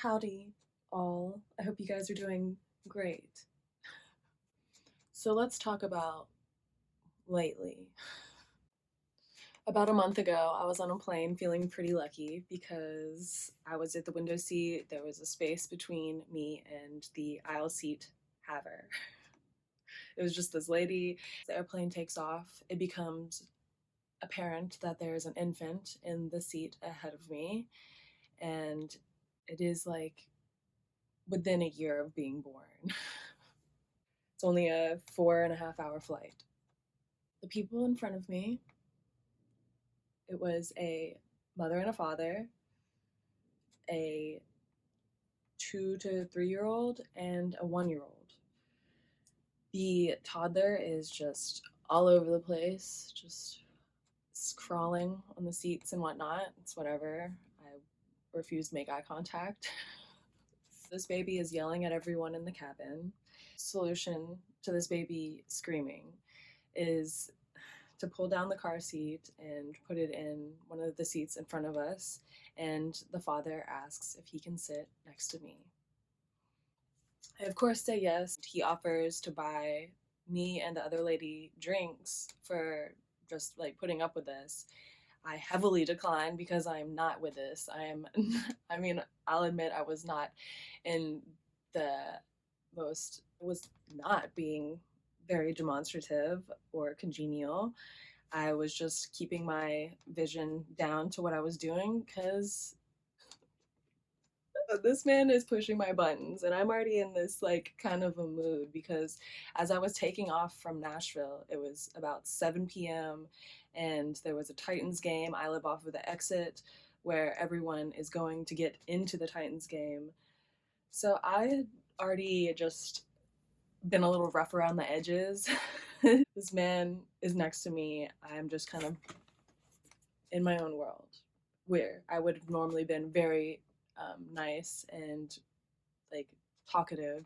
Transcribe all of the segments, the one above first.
Howdy, all. I hope you guys are doing great. So let's talk about lately. About a month ago, I was on a plane feeling pretty lucky because I was at the window seat. There was a space between me and the aisle seat haver. It was just this lady. The airplane takes off. It becomes apparent that there's an infant in the seat ahead of me, and it is like within a year of being born. It's only a 4.5 hour flight. The people in front of me, it was a mother and a father, a 2 to 3 year old, and a 1 year old. The toddler is just all over the place, just crawling on the seats and whatnot. It's whatever. I refuse to make eye contact. This baby is yelling at everyone in the cabin. Solution to this baby screaming is to pull down the car seat and put it in one of the seats in front of us, and the father asks if he can sit next to me. I, of course, say yes. He offers to buy me and the other lady drinks for just like putting up with this. I heavily decline because I'm not with this. I mean, I'll admit I was not in the was not being very demonstrative or congenial. I was just keeping my vision down to what I was doing because this man is pushing my buttons and I'm already in this like kind of a mood because as I was taking off from Nashville, it was about 7 p.m. and there was a Titans game. I live off of the exit where everyone is going to get into the Titans game. So I had already just been a little rough around the edges. This man is next to me. I'm just kind of in my own world where I would have normally been very nice and like talkative.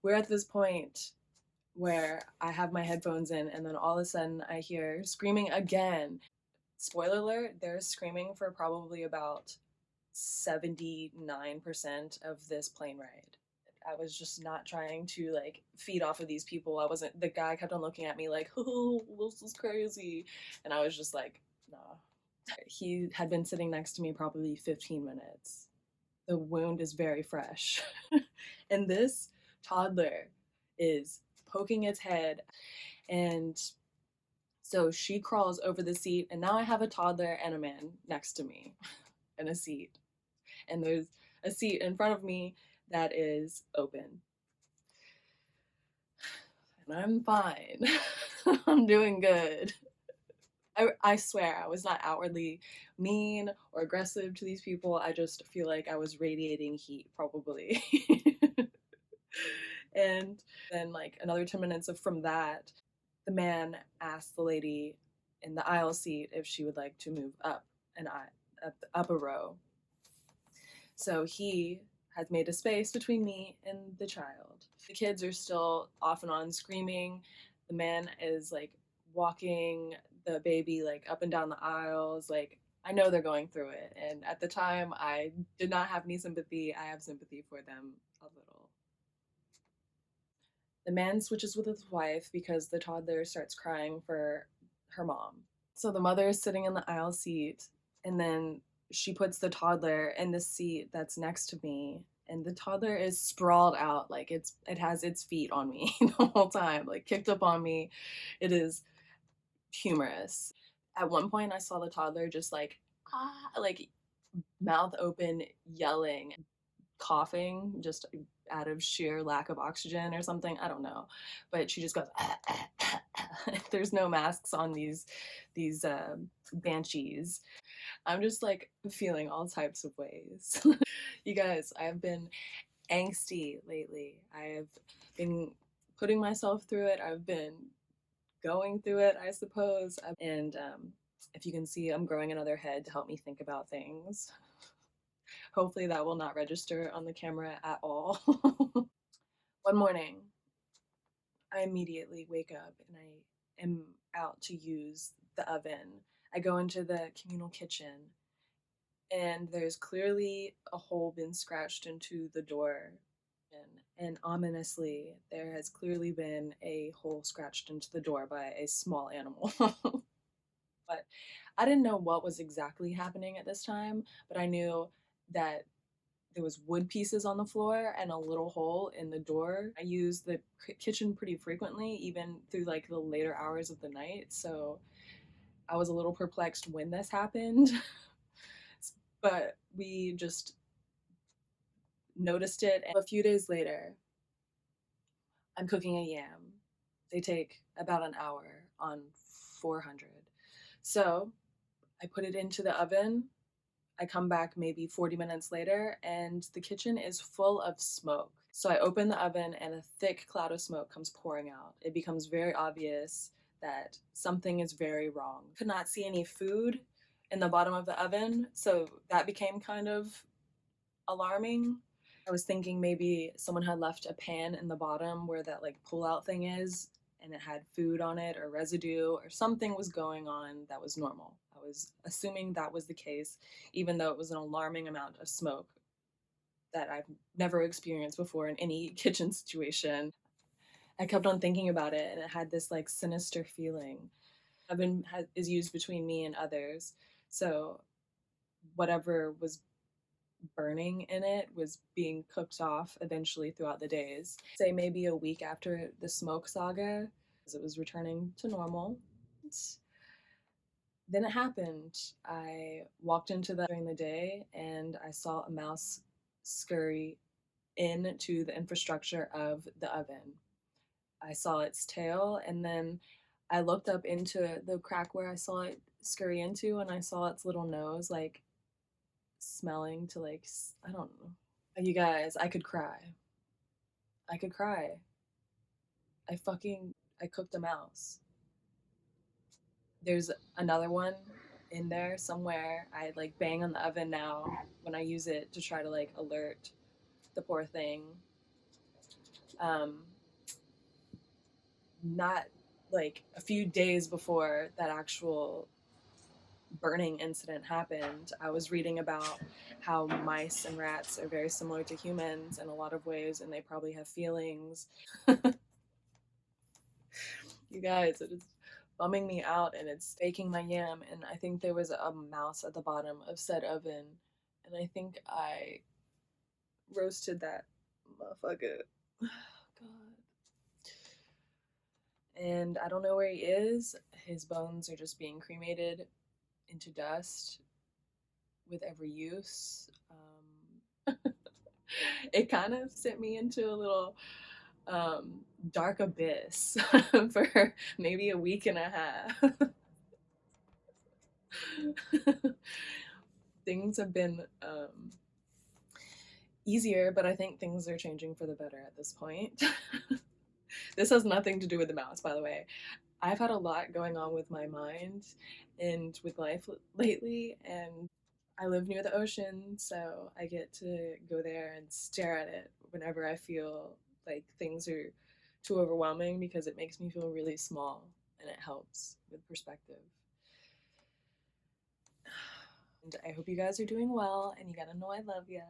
We're at this point where I have my headphones in, and then all of a sudden I hear screaming again. Spoiler alert, they're screaming for probably about 79% of this plane ride. I was just not trying to like feed off of these people. I wasn't, the guy kept on looking at me like, oh, this is crazy. And I was just like, nah. He had been sitting next to me probably 15 minutes. The wound is very fresh. And this toddler is poking its head. And so she crawls over the seat. And now I have a toddler and a man next to me in a seat. And there's a seat in front of me that is open. And I'm fine. I'm doing good. I swear I was not outwardly mean or aggressive to these people. I just feel like I was radiating heat, probably. And then, like, another 10 minutes from that, the man asked the lady in the aisle seat if she would like to move up up a row. So he has made a space between me and the child. The kids are still off and on screaming. The man is like walking the baby like up and down the aisles. Like, I know they're going through it. And at the time, I did not have any sympathy. I have sympathy for them a little. The man switches with his wife because the toddler starts crying for her mom. So the mother is sitting in the aisle seat, and then she puts the toddler in the seat that's next to me, and the toddler is sprawled out like it has its feet on me the whole time, like kicked up on me. It is humorous. At one point I saw the toddler just like like mouth open, yelling, coughing just out of sheer lack of oxygen or something. I don't know, but she just goes. There's no masks on these banshees. I'm just like feeling all types of ways. You guys, I've been angsty lately. I have been putting myself through it. I've been going through it, I suppose. And if you can see, I'm growing another head to help me think about things. Hopefully that will not register on the camera at all. One morning, I immediately wake up and I am out to use the oven. I go into the communal kitchen and there's clearly a hole been scratched into the door. And ominously, there has clearly been a hole scratched into the door by a small animal. But I didn't know what was exactly happening at this time, but I knew that there was wood pieces on the floor and a little hole in the door. I use the kitchen pretty frequently, even through like the later hours of the night. So I was a little perplexed when this happened, but we just noticed it. And a few days later, I'm cooking a yam. They take about an hour on 400. So I put it into the oven. I come back maybe 40 minutes later and the kitchen is full of smoke. So I open the oven and a thick cloud of smoke comes pouring out. It becomes very obvious that something is very wrong. Could not see any food in the bottom of the oven, so that became kind of alarming. I was thinking maybe someone had left a pan in the bottom where that like pull out thing is and it had food on it or residue or something was going on that was normal. I was assuming that was the case, even though it was an alarming amount of smoke that I've never experienced before in any kitchen situation. I kept on thinking about it and it had this like sinister feeling. Oven is used between me and others. So whatever was burning in it was being cooked off eventually throughout the days. Say maybe a week after the smoke saga, as it was returning to normal. Then it happened. I walked into the during the day and I saw a mouse scurry into the infrastructure of the oven. I saw its tail and then I looked up into the crack where I saw it scurry into and I saw its little nose like smelling to like I don't know. You guys, I could cry. I could cry. I cooked a mouse. There's another one in there somewhere. I like bang on the oven now when I use it to try to like alert the poor thing. Um, Not like a few days before that actual burning incident happened, I was reading about how mice and rats are very similar to humans in a lot of ways, and they probably have feelings. You guys, it is bumming me out and it's baking my yam. And I think there was a mouse at the bottom of said oven. And I think I roasted that motherfucker. God. And I don't know where he is. His bones are just being cremated into dust with every use. It kind of sent me into a little dark abyss for maybe a week and a half. Things have been easier, but I think things are changing for the better at this point. This has nothing to do with the mouse, by the way. I've had a lot going on with my mind and with life lately, and I live near the ocean, so I get to go there and stare at it whenever I feel like things are too overwhelming because it makes me feel really small and it helps with perspective. And I hope you guys are doing well, and you gotta know I love ya.